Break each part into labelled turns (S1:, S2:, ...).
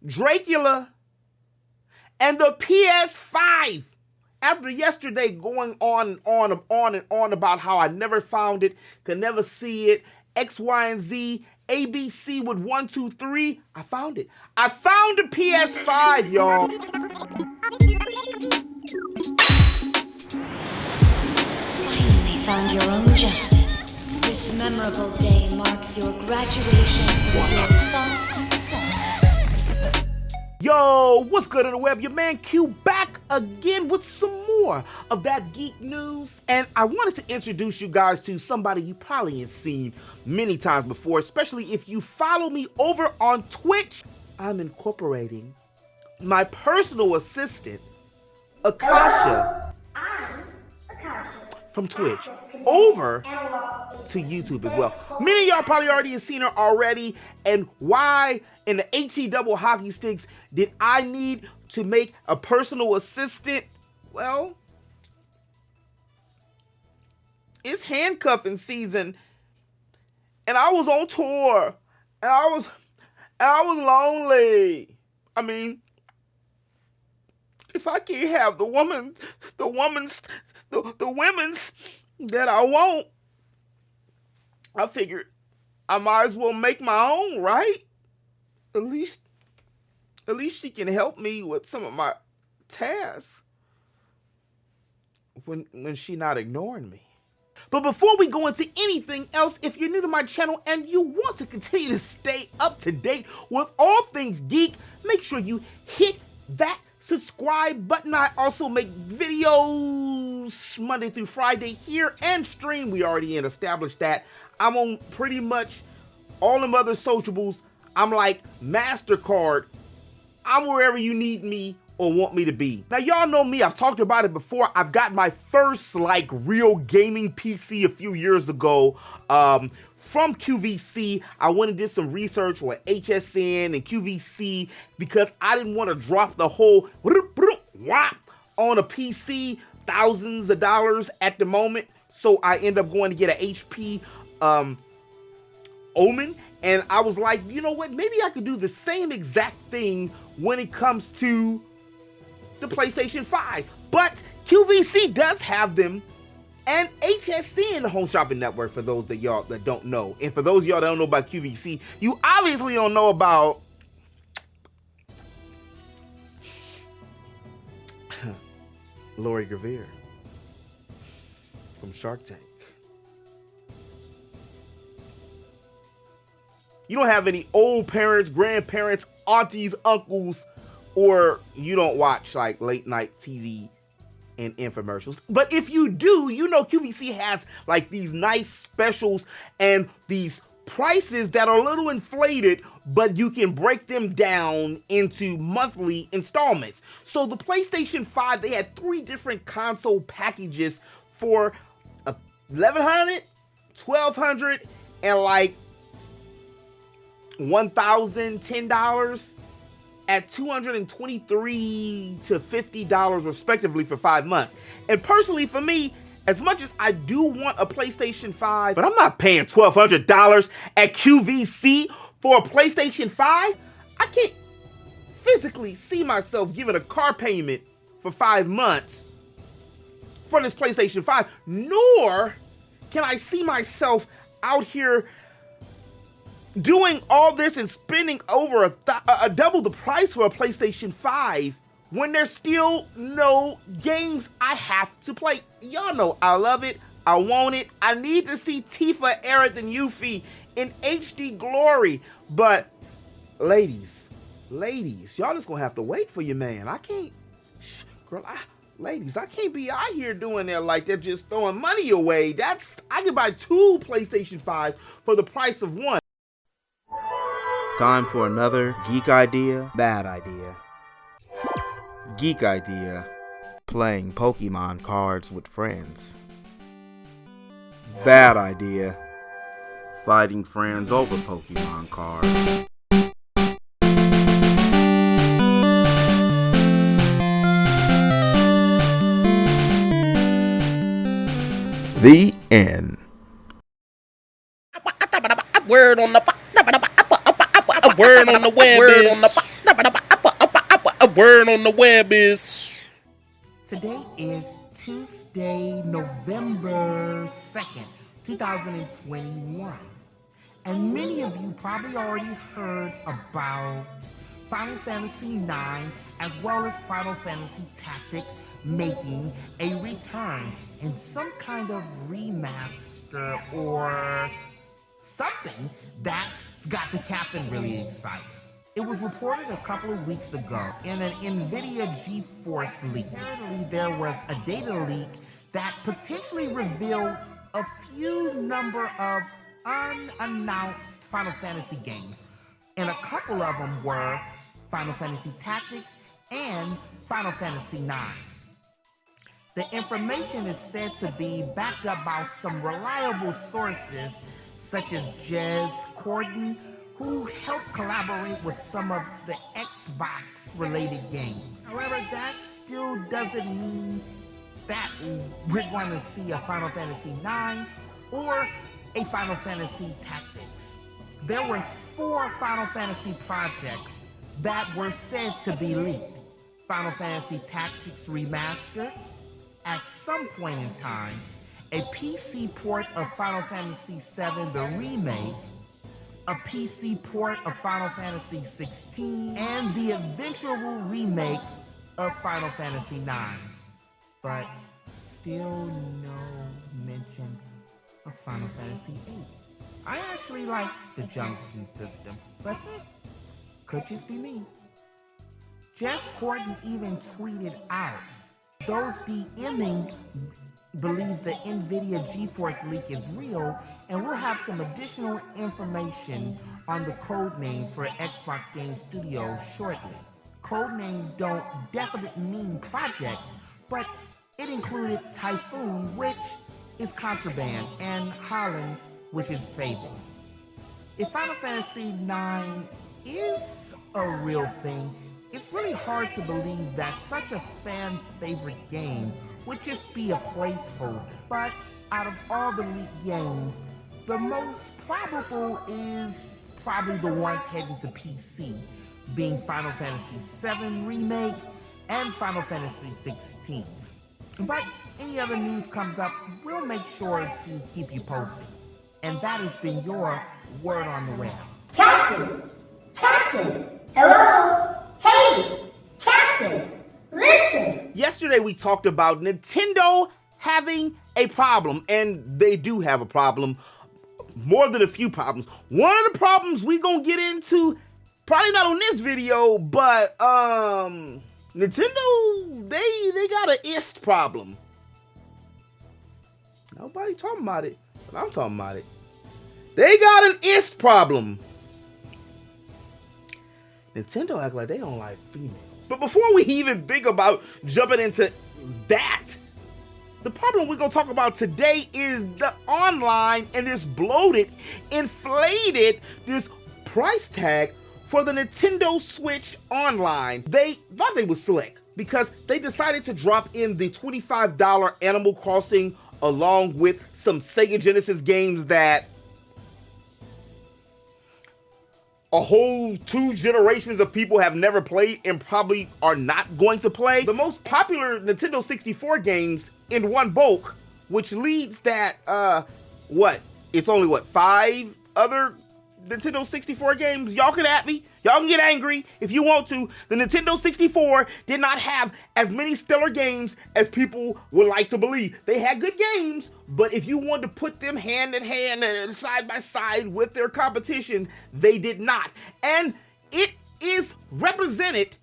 S1: Dracula, and the PS5. After yesterday going on and on about how I never found it, could never see it, X, Y, and Z, ABC with 1, 2, 3, I found it. I found the PS5, y'all.
S2: Finally found your own justice. This memorable day marks your graduation with your false self.
S1: Yo, what's good on the web? Your man Q back again with some more of that geek news. And I wanted to introduce you guys to somebody you probably ain't seen many times before, especially if you follow me over on Twitch. I'm incorporating my personal assistant, Akasha, from Twitch, over to YouTube as well. Many of y'all probably already have seen her already. And why in the HE double hockey sticks did I need to make a personal assistant? Well, it's handcuffing season, and I was on tour, and I was lonely. I mean, if I can't have the women's that I want, I figured I might as well make my own, right? At least she can help me with some of my tasks when she not ignoring me. But before we go into anything else, if you're new to my channel and you want to continue to stay up to date with all things geek, make sure you hit that subscribe button. I also make videos Monday through Friday here and stream. We already established that. I'm on pretty much all them other sociables. I'm like MasterCard. I'm wherever you need me or want me to be. Now, y'all know me. I've talked about it before. I've got my first like real gaming PC a few years ago from QVC. I went and did some research on HSN and QVC because I didn't want to drop the whole on a PC, thousands of dollars at the moment. So I end up going to get an HP Omen. And I was like, you know what? Maybe I could do the same exact thing when it comes to the PlayStation 5. But QVC does have them, and HSN, the Home Shopping Network, for those that y'all that don't know. And for those of y'all that don't know about QVC, you obviously don't know about Lori Gravere from Shark Tank. You don't have any old parents, grandparents, aunties, uncles, or you don't watch like late night TV and infomercials. But if you do, you know QVC has like these nice specials and these prices that are a little inflated, but you can break them down into monthly installments. So the PlayStation 5, they had 3 different console packages for $1,100, $1,200, and like $1,010 at $223 to $50 respectively for 5 months. And personally for me, as much as I do want a PlayStation 5, but I'm not paying $1,200 at QVC for a PlayStation 5. I can't physically see myself giving a car payment for 5 months for this PlayStation 5, nor can I see myself out here doing all this and spending over a double the price for a PlayStation 5 when there's still no games I have to play. Y'all know I love it. I want it. I need to see Tifa, Aerith, and Yuffie in HD glory. But ladies, y'all just gonna have to wait for your man. I can't, ladies, I can't be out here doing that like they're just throwing money away. I can buy 2 PlayStation 5s for the price of 1. Time for another geek idea, bad idea. Geek idea, playing Pokemon cards with friends. Bad idea, fighting friends over Pokemon cards. The end.
S3: Word on the web is A word on the web is...
S1: Today is Tuesday, November 2nd, 2021. And many of you probably already heard about Final Fantasy IX as well as Final Fantasy Tactics making a return in some kind of remaster or something that's got the captain really excited. It was reported a couple of weeks ago in an NVIDIA GeForce leak. Apparently there was a data leak that potentially revealed a few number of unannounced Final Fantasy games. And a couple of them were Final Fantasy Tactics and Final Fantasy IX. The information is said to be backed up by some reliable sources such as Jez Corden, who helped collaborate with some of the Xbox-related games. However, that still doesn't mean that we're going to see a Final Fantasy IX or a Final Fantasy Tactics. There were 4 Final Fantasy projects that were said to be leaked. Final Fantasy Tactics Remaster, at some point in time, a PC port of Final Fantasy VII, the remake, a PC port of Final Fantasy XVI, and the eventual remake of Final Fantasy IX. But still no mention of Final Fantasy VIII. I actually like the Junction system, but could just be me. Jess Corden even tweeted out, those DMing believe the NVIDIA GeForce leak is real, and we'll have some additional information on the code names for Xbox Game Studios shortly. Code names don't definitely mean projects, but it included Typhoon, which is Contraband, and Holland, which is Fable. If Final Fantasy IX is a real thing, it's really hard to believe that such a fan favorite game would just be a placeholder. But out of all the leaked games, the most probable is probably the ones heading to PC, being Final Fantasy VII Remake and Final Fantasy XVI. But any other news comes up, we'll make sure to keep you posted. And that has been your Word on the Web.
S4: Captain! Captain! Hello? Hey! Captain! Listen!
S1: Yesterday we talked about Nintendo having a problem, and they do have a problem. More than a few problems. One of the problems we gonna get into, probably not on this video, but Nintendo, they got an ist problem. Nobody talking about it, but I'm talking about it. They got an ist problem. Nintendo act like they don't like females. But before we even think about jumping into that, the problem we're going to talk about today is the online and this bloated, inflated, this price tag for the Nintendo Switch Online. They thought they was slick because they decided to drop in the $25 Animal Crossing along with some Sega Genesis games that a whole 2 generations of people have never played and probably are not going to play. The most popular Nintendo 64 games in one bulk, which leads that, it's only 5 other Nintendo 64 games. Y'all can at me. Y'all can get angry if you want to. The Nintendo 64 did not have as many stellar games as people would like to believe. They had good games, but if you wanted to put them hand in hand and side by side with their competition, they did not. And it is represented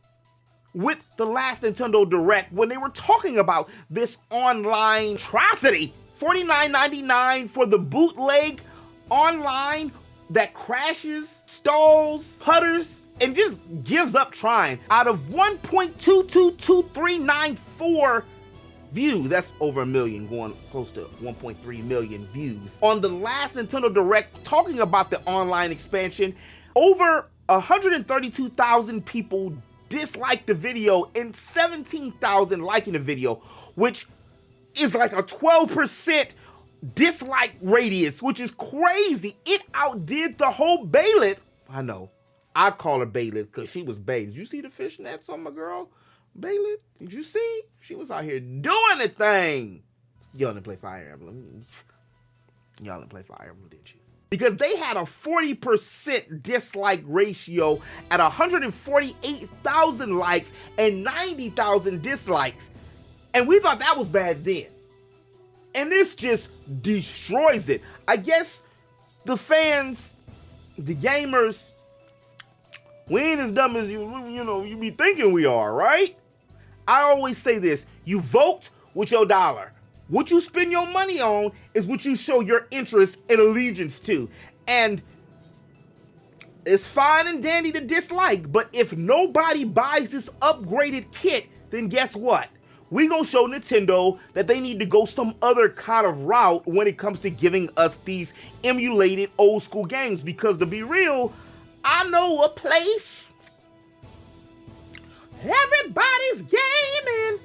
S1: with the last Nintendo Direct when they were talking about this online atrocity. $49.99 for the bootleg online that crashes, stalls, putters, and just gives up trying. Out of 1.222394 views, that's over a million, going close to 1.3 million views. On the last Nintendo Direct, talking about the online expansion, over 132,000 people disliked the video and 17,000 liking the video, which is like a 12% dislike radius, which is crazy. It outdid the whole Bailiff, I know, I call her Baylith because she was bae. Did you see the fishnets on my girl, Baylith? Did you see? She was out here doing the thing. Y'all didn't play Fire Emblem. Y'all didn't play Fire Emblem, did you? Because they had a 40% dislike ratio at 148,000 likes and 90,000 dislikes. And we thought that was bad then. And this just destroys it. I guess the fans, the gamers, we ain't as dumb as you be thinking we are, right? I always say this, you vote with your dollar. What you spend your money on is what you show your interest and allegiance to. And it's fine and dandy to dislike, but if nobody buys this upgraded kit, then guess what? We gonna show Nintendo that they need to go some other kind of route when it comes to giving us these emulated old school games. Because to be real, I know a place. Everybody's gaming.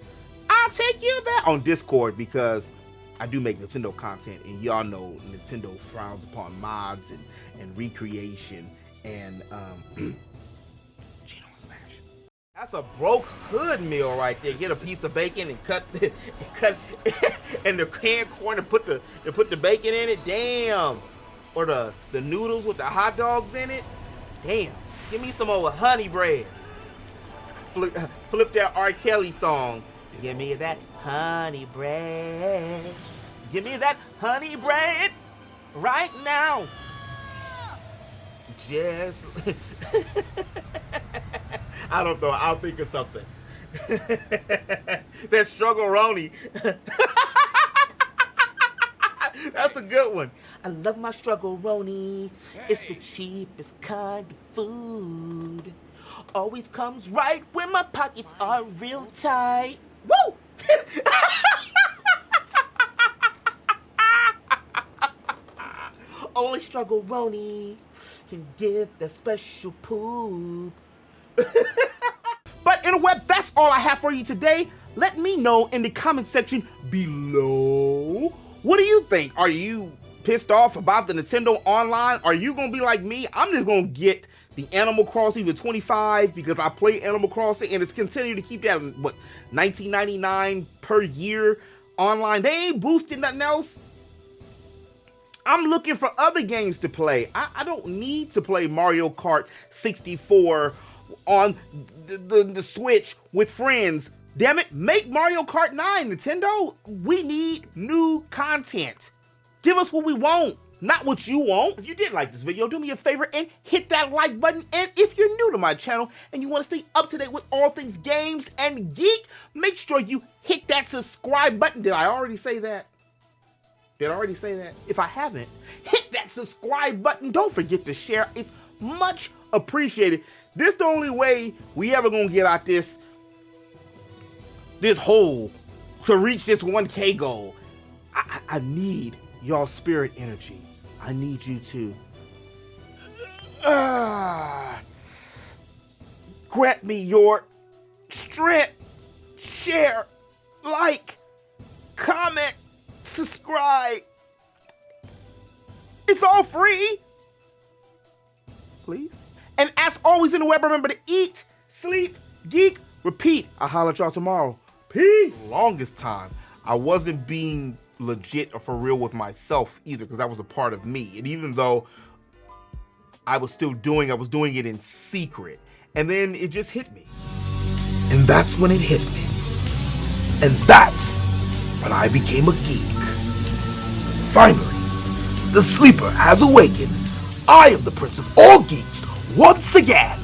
S1: I'll take you there on Discord because I do make Nintendo content, and y'all know Nintendo frowns upon mods and recreation and Geno Smash. That's a broke hood meal right there. Get a piece of bacon and cut in the can corner. Put the bacon in it. Damn. Or the noodles with the hot dogs in it. Damn. Give me some old honey bread. Flip that R. Kelly song. Give me that honey bread. Give me that honey bread right now. Just I don't know. I'll think of something. That Strggle Roni. That's a good one. I love my Strggle Roni. It's the cheapest kind of food. Always comes right when my pockets are real tight. Woo! Only Strggle Roni can give that special poop. But interweb, that's all I have for you today. Let me know in the comment section below. What do you think? Are you pissed off about the Nintendo Online? Are you gonna be like me? I'm just gonna get the Animal Crossing for 25 because I play Animal Crossing and it's continued to keep that, what, $19.99 per year online. They ain't boosting nothing else. I'm looking for other games to play. I don't need to play Mario Kart 64 on the Switch with friends. Damn it, make Mario Kart 9, Nintendo. We need new content. Give us what we want, not what you want. If you did like this video, do me a favor and hit that like button. And if you're new to my channel and you want to stay up to date with all things games and geek, make sure you hit that subscribe button. Did I already say that? Did I already say that? If I haven't, hit that subscribe button. Don't forget to share. It's much appreciated. This the only way we ever gonna get out this hole to reach this 1K goal. I need y'all spirit energy. I need you to grant me your strength. Share, like, comment, subscribe. It's all free. Please. And as always in the web, remember to eat, sleep, geek, repeat. I'll holler at y'all tomorrow. Peace. Longest time, I wasn't being legit or for real with myself either, because that was a part of me. And even though I was doing it in secret. And then it just hit me. And that's when it hit me. And that's when I became a geek. Finally, the sleeper has awakened. I am the prince of all geeks once again.